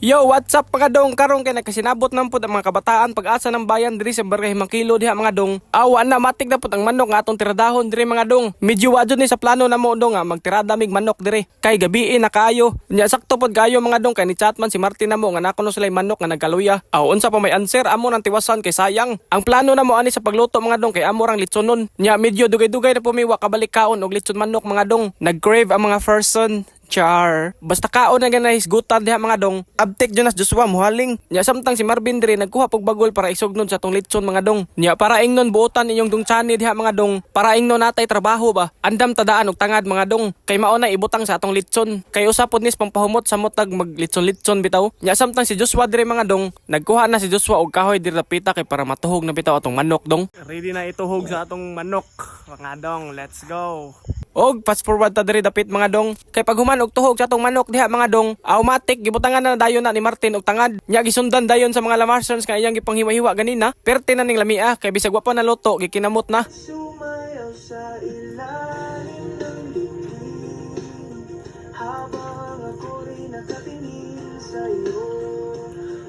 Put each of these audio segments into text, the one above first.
Yo, what's up mga dong? Karong kay nakasinabot nang pud ang mga kabataan pag-asa ng bayan diri sa Barangay Mangkilo diha mga dong. Awa na matik na pud ang manok nga atong tiradahon diri mga dong. Medyo wadyo ni sa plano na mo dong nga magtirada mig manok diri. Kay gabi na kaayo. Nya sakto pud kayo mga dong kay ni chatman si Martin na mo nga nakuno sila manok nga nagkaluya. Aw unsa pa may answer amo nang tiwasan kay sayang. Ang plano na mo ani sa pagluto mga dong kay amo rang litsonon. Nya medyo dugay-dugay na pumiwa kabalik kaon og litson manok mga dong. Nag-crave ang mga person. Char. Basta kaon na ganay hisgutan diha mga dong. Abtek Jonas Joshua muhaling. Nya samtang si Marvin diri nagkuha pog bagol para isugnon sa tong litson mga dong. Nya para ingnon buotan inyong dungtsani diha mga dong. Para ingnon natay trabaho ba. Andam tadaan og tangad mga dong. Kay mao na ibutang sa atong litson. Kay usa pod nis pampahumot sa mutag maglitson-litson bitaw. Nya samtang si Joshua diri mga dong, nagkuha na si Joshua og kahoy diri lapita kay para matuhog na bitaw atong manok dong. Ready na ituhog sa atong manok. Mga dong, let's go. Og fast forward ta diri dapit mga dong. Kay pag human og tuhog sa atong manok diha mga dong, automatic gibutangan na dayon na ni Martin og tangad. Nya gisundan dayon sa mga lamarsons kay iyang gipanghiwa-hiwa ganina. Perte na ning lamia kay bisag wa pa naluto gikinamot na. Sumayaw sa ilalim ng dingding habang ako rin nakatingin sa'yo.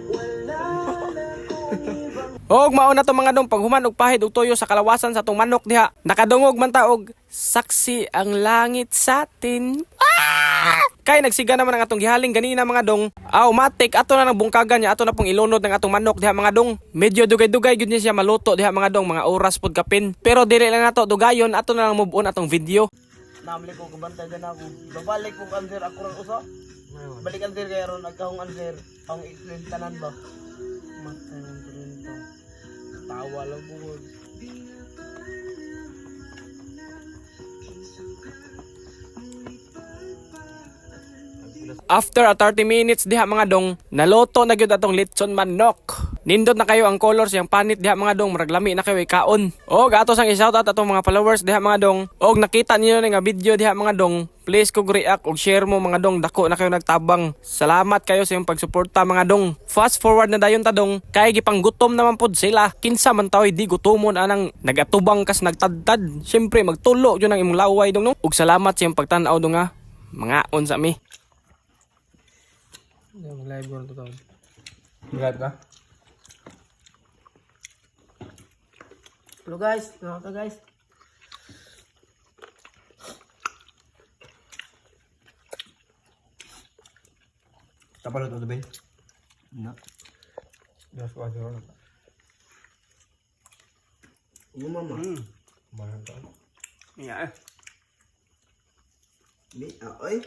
Wala na kong ibang Og mao na to mga dong paghuman og pahid og toyo sa kalawasan sa atong manok diha. Nakadungog man ta og saksi ang langit sa atin. Kay nagsiga naman ang atong gihaling ganina mga dong. Matik ato na nang bungkagan niya ato na pong ilunod ng atong manok diha mga dong. Medyo dugay-dugay gyud niya siya maluto diha mga dong, mga oras pod kapin. Pero dili lang nato dugayon ato na lang move on atong video. Namli ko kabantagan ako. Babalik ko answer ako ron usa. Balik answer kay ron agkahong answer. Ang explain tanan ba? Matay ng talento. Tawa lang po. After 30 minutes diha mga dong, naloto na gyud atong litson manok. Nindot na kayo ang color siyang panit diha mga dong, murag lami na kayo ikaon. Og ato sang i-shoutout atong mga followers diha mga dong. Og nakita niyo nga video diha mga dong, please kog react og share mo mga dong, dako na kayo nagtabang. Salamat kayo sa iyong pagsuporta mga dong. Fast forward na dayon ta dong, kay gipanggutom naman pod sila. Kinsa man taoy di gutomon anang nagatubang kas nagtadtad. Syempre magtulo jud ang imong laway dong no. Og salamat sa iyong pagtan-aw dong ha. Mangaon sa mi. Live ko to. Live ka? Hello guys, ano guys? Tapos ito ba? No. Yes, wala ron. Yung mama. Mahal ka. Yeah. Ni oy.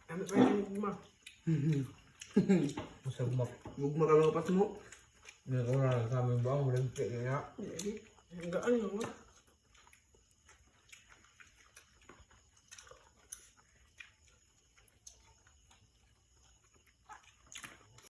Ano pa yung gugma? Masag mak. Gugma ka mga pas mo. Hindi ko na sa amin ba? Walang kaya. Ang gaan yung